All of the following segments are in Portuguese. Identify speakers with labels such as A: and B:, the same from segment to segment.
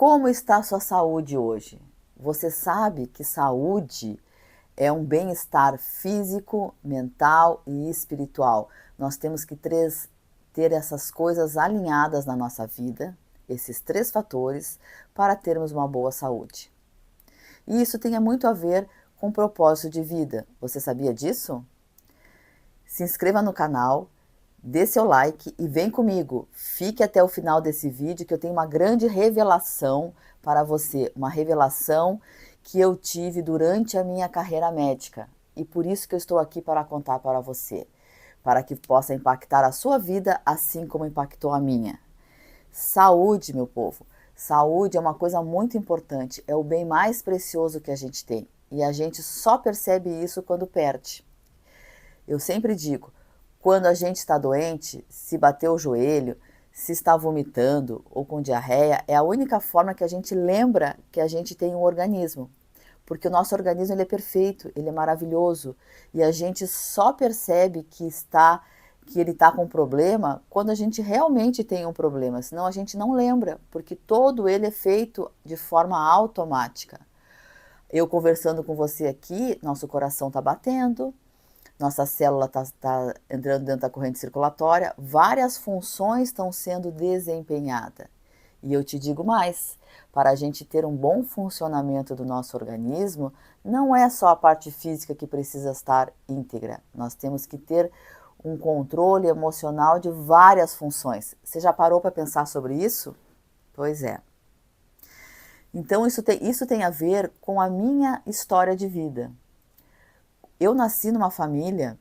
A: Como está a sua saúde hoje? Você sabe que saúde é um bem-estar físico, mental e espiritual. Nós temos que ter essas coisas alinhadas na nossa vida, esses três fatores, para termos uma boa saúde. E isso tem muito a ver com o propósito de vida. Você sabia disso? Se inscreva no canal, dê seu like e vem comigo. Fique até o final desse vídeo que eu tenho uma grande revelação para você. Uma revelação que eu tive durante a minha carreira médica. E por isso que eu estou aqui para contar para você. Para que possa impactar a sua vida assim como impactou a minha. Saúde, meu povo. Saúde é uma coisa muito importante. É o bem mais precioso que a gente tem. E a gente só percebe isso quando perde. Eu sempre digo, quando a gente está doente, se bater o joelho, se está vomitando ou com diarreia, é a única forma que a gente lembra que a gente tem um organismo. Porque o nosso organismo ele é perfeito, ele é maravilhoso. E a gente só percebe que ele está com problema quando a gente realmente tem um problema. Senão a gente não lembra, porque todo ele é feito de forma automática. Eu conversando com você aqui, nosso coração está batendo, nossa célula está entrando dentro da corrente circulatória, várias funções estão sendo desempenhadas. E eu te digo mais, para a gente ter um bom funcionamento do nosso organismo, não é só a parte física que precisa estar íntegra, nós temos que ter um controle emocional de várias funções. Você já parou para pensar sobre isso? Pois é. Então isso tem a ver com a minha história de vida. Eu nasci numa família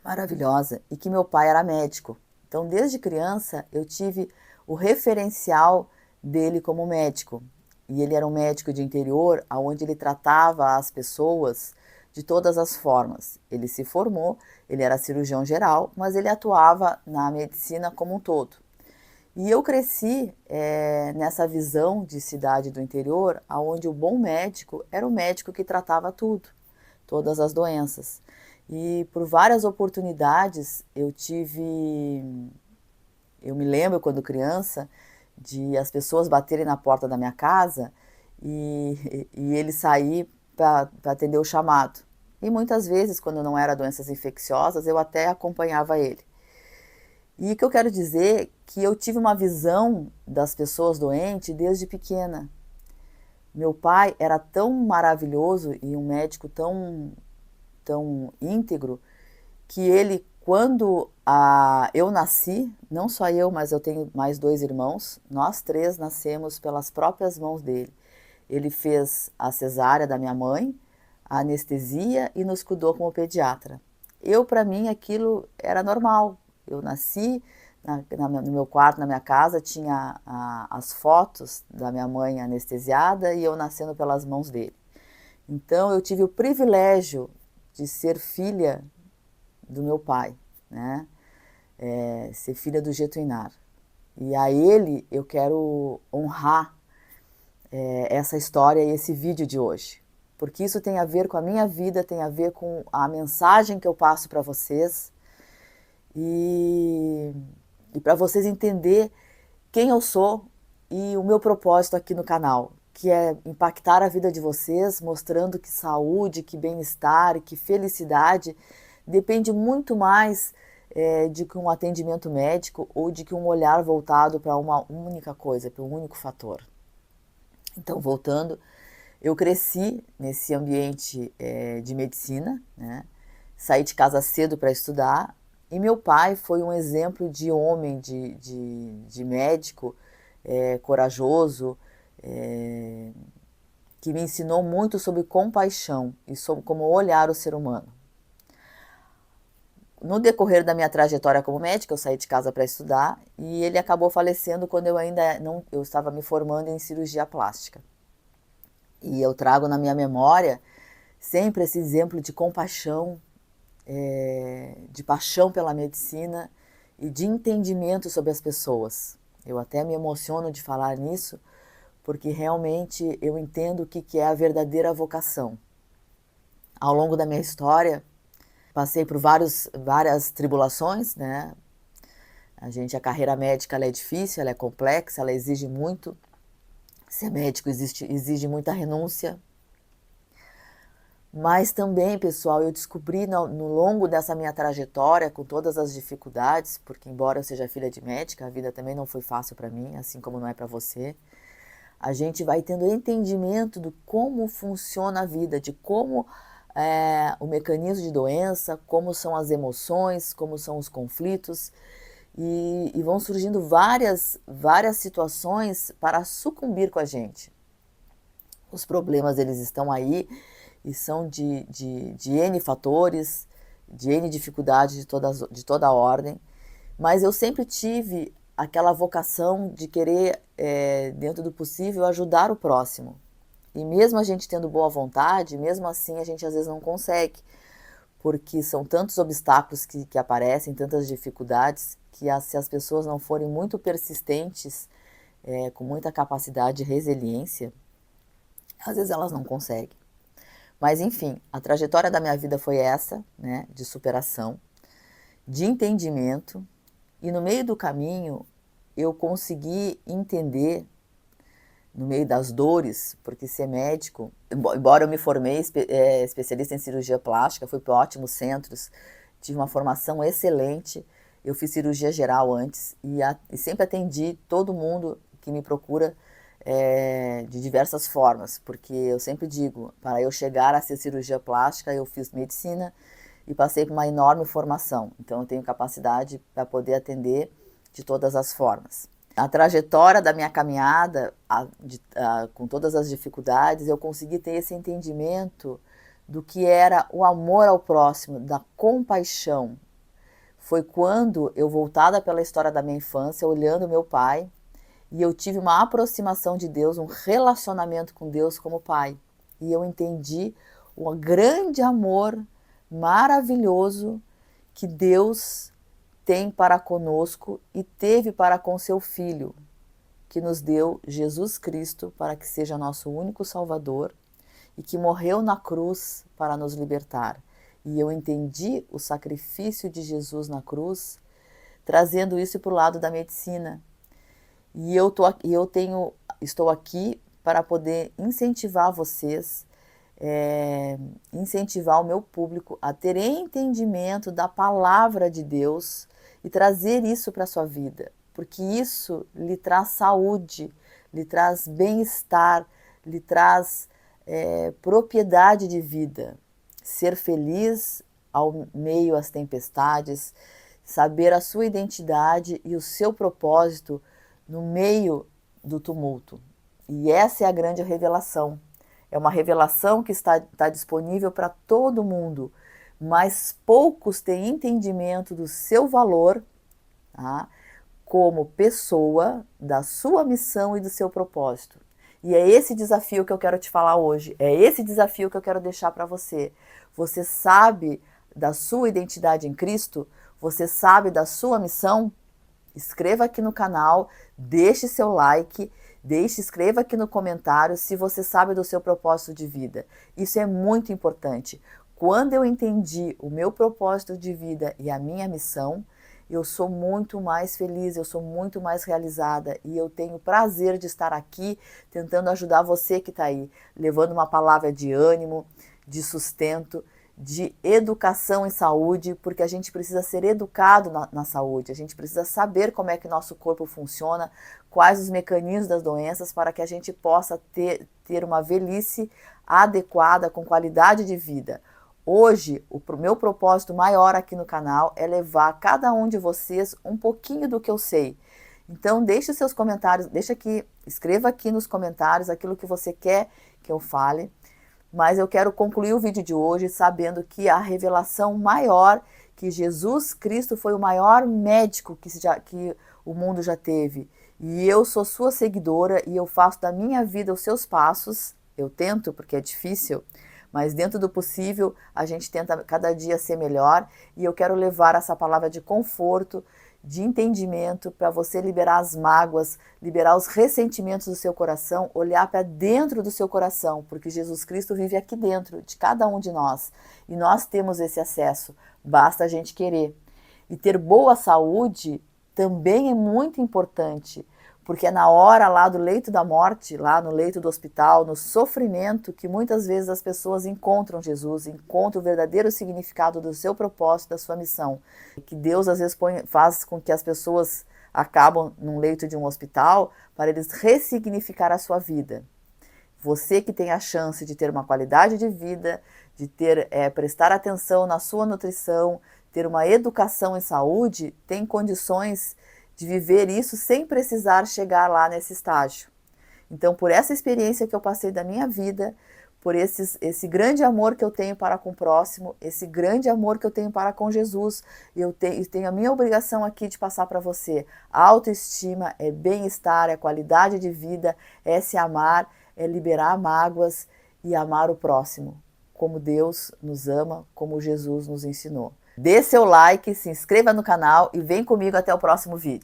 A: maravilhosa e que meu pai era médico. Então, desde criança, eu tive o referencial dele como médico. E ele era um médico de interior, onde ele tratava as pessoas de todas as formas. Ele se formou, ele era cirurgião geral, mas ele atuava na medicina como um todo. E eu cresci nessa visão de cidade do interior, onde o bom médico era o médico que tratava tudo, todas as doenças. E por várias oportunidades eu me lembro quando criança, de as pessoas baterem na porta da minha casa e ele sair para atender o chamado. E muitas vezes, quando não era doenças infecciosas, eu até acompanhava ele. E o que eu quero dizer é que eu tive uma visão das pessoas doentes desde pequena. Meu pai era tão maravilhoso e um médico tão íntegro, que ele, quando eu nasci, não só eu, mas eu tenho mais dois irmãos, nós três nascemos pelas próprias mãos dele. Ele fez a cesárea da minha mãe, a anestesia e nos cuidou como pediatra. Para mim, aquilo era normal. Eu nasci no meu quarto, na minha casa, tinha as fotos da minha mãe anestesiada e eu nascendo pelas mãos dele. Então, eu tive o privilégio de ser filha do meu pai, né? Ser filha do Getúlio. E a ele eu quero honrar essa história e esse vídeo de hoje. Porque isso tem a ver com a minha vida, tem a ver com a mensagem que eu passo para vocês e para vocês entenderem quem eu sou e o meu propósito aqui no canal, que é impactar a vida de vocês, mostrando que saúde, que bem-estar, que felicidade depende muito mais de que um atendimento médico ou de que um olhar voltado para uma única coisa, para um único fator. Então, voltando, eu cresci nesse ambiente de medicina, né? Saí de casa cedo para estudar e meu pai foi um exemplo de homem, de médico, corajoso, que me ensinou muito sobre compaixão e sobre como olhar o ser humano. No decorrer da minha trajetória como médica, eu saí de casa para estudar e ele acabou falecendo quando eu estava me formando em cirurgia plástica. E eu trago na minha memória sempre esse exemplo de compaixão, de paixão pela medicina e de entendimento sobre as pessoas. Eu até me emociono de falar nisso, porque realmente eu entendo o que é a verdadeira vocação. Ao longo da minha história, passei por várias tribulações, né? A carreira médica ela é difícil, ela é complexa, ela exige muito. Ser médico exige muita renúncia. Mas também, pessoal, eu descobri no longo dessa minha trajetória, com todas as dificuldades, porque embora eu seja filha de médica, a vida também não foi fácil para mim, assim como não é para você. A gente vai tendo entendimento de como funciona a vida, de como o mecanismo de doença, como são as emoções, como são os conflitos, e vão surgindo várias situações para sucumbir com a gente. Os problemas, eles estão aí e são de N fatores, de N dificuldades de toda a ordem, mas eu sempre tive aquela vocação de querer, dentro do possível, ajudar o próximo. E mesmo a gente tendo boa vontade, mesmo assim a gente às vezes não consegue, porque são tantos obstáculos que aparecem, tantas dificuldades, que se as pessoas não forem muito persistentes, com muita capacidade de resiliência, às vezes elas não conseguem. Mas enfim, a trajetória da minha vida foi essa, né, de superação, de entendimento, e no meio do caminho eu consegui entender, no meio das dores, porque ser médico, embora eu me formei especialista em cirurgia plástica, fui para ótimos centros, tive uma formação excelente, eu fiz cirurgia geral antes e sempre atendi todo mundo que me procura de diversas formas, porque eu sempre digo, para eu chegar a ser cirurgia plástica, eu fiz medicina e passei por uma enorme formação, então eu tenho capacidade para poder atender de todas as formas. A trajetória da minha caminhada, com todas as dificuldades, eu consegui ter esse entendimento do que era o amor ao próximo, da compaixão. Foi quando eu, voltada pela história da minha infância, olhando meu pai, e eu tive uma aproximação de Deus, um relacionamento com Deus como pai. E eu entendi o grande amor maravilhoso que Deus tem para conosco e teve para com seu Filho, que nos deu Jesus Cristo para que seja nosso único Salvador e que morreu na cruz para nos libertar. E eu entendi o sacrifício de Jesus na cruz, trazendo isso para o lado da medicina. E estou aqui para poder incentivar vocês, incentivar o meu público a ter entendimento da palavra de Deus e trazer isso para a sua vida, porque isso lhe traz saúde, lhe traz bem-estar, lhe traz propriedade de vida. Ser feliz ao meio às tempestades, saber a sua identidade e o seu propósito no meio do tumulto. E essa é a grande revelação. É uma revelação que está disponível para todo mundo, mas poucos têm entendimento do seu valor, tá, como pessoa, da sua missão e do seu propósito. E é esse desafio que eu quero te falar hoje, é esse desafio que eu quero deixar para você. Você sabe da sua identidade em Cristo? Você sabe da sua missão? Escreva aqui no canal, deixe seu like, escreva aqui no comentário se você sabe do seu propósito de vida. Isso é muito importante. Quando eu entendi o meu propósito de vida e a minha missão, eu sou muito mais feliz, eu sou muito mais realizada e eu tenho prazer de estar aqui tentando ajudar você que está aí, levando uma palavra de ânimo, de sustento, de educação em saúde, porque a gente precisa ser educado na saúde, a gente precisa saber como é que nosso corpo funciona, quais os mecanismos das doenças para que a gente possa ter uma velhice adequada, com qualidade de vida. Hoje, o meu propósito maior aqui no canal é levar a cada um de vocês um pouquinho do que eu sei. Então, deixe seus comentários, escreva aqui nos comentários aquilo que você quer que eu fale. Mas eu quero concluir o vídeo de hoje sabendo que a revelação maior, que Jesus Cristo foi o maior médico que o mundo já teve. E eu sou sua seguidora e eu faço da minha vida os seus passos. Eu tento, porque é difícil, mas dentro do possível a gente tenta cada dia ser melhor. E eu quero levar essa palavra de conforto, de entendimento, para você liberar as mágoas, liberar os ressentimentos do seu coração, olhar para dentro do seu coração, porque Jesus Cristo vive aqui dentro de cada um de nós. E nós temos esse acesso, basta a gente querer. E ter boa saúde também é muito importante, Porque é na hora lá do leito da morte, lá no leito do hospital, no sofrimento, que muitas vezes as pessoas encontram Jesus, encontram o verdadeiro significado do seu propósito, da sua missão. Que Deus às vezes faz com que as pessoas acabam num leito de um hospital para eles ressignificar a sua vida. Você que tem a chance de ter uma qualidade de vida, de prestar atenção na sua nutrição, ter uma educação em saúde, tem condições de viver isso sem precisar chegar lá nesse estágio. Então, por essa experiência que eu passei da minha vida, por esse grande amor que eu tenho para com o próximo, esse grande amor que eu tenho para com Jesus, eu tenho a minha obrigação aqui de passar para você. A autoestima é bem-estar, é qualidade de vida, é se amar, é liberar mágoas e amar o próximo, como Deus nos ama, como Jesus nos ensinou. Dê seu like, se inscreva no canal e vem comigo até o próximo vídeo.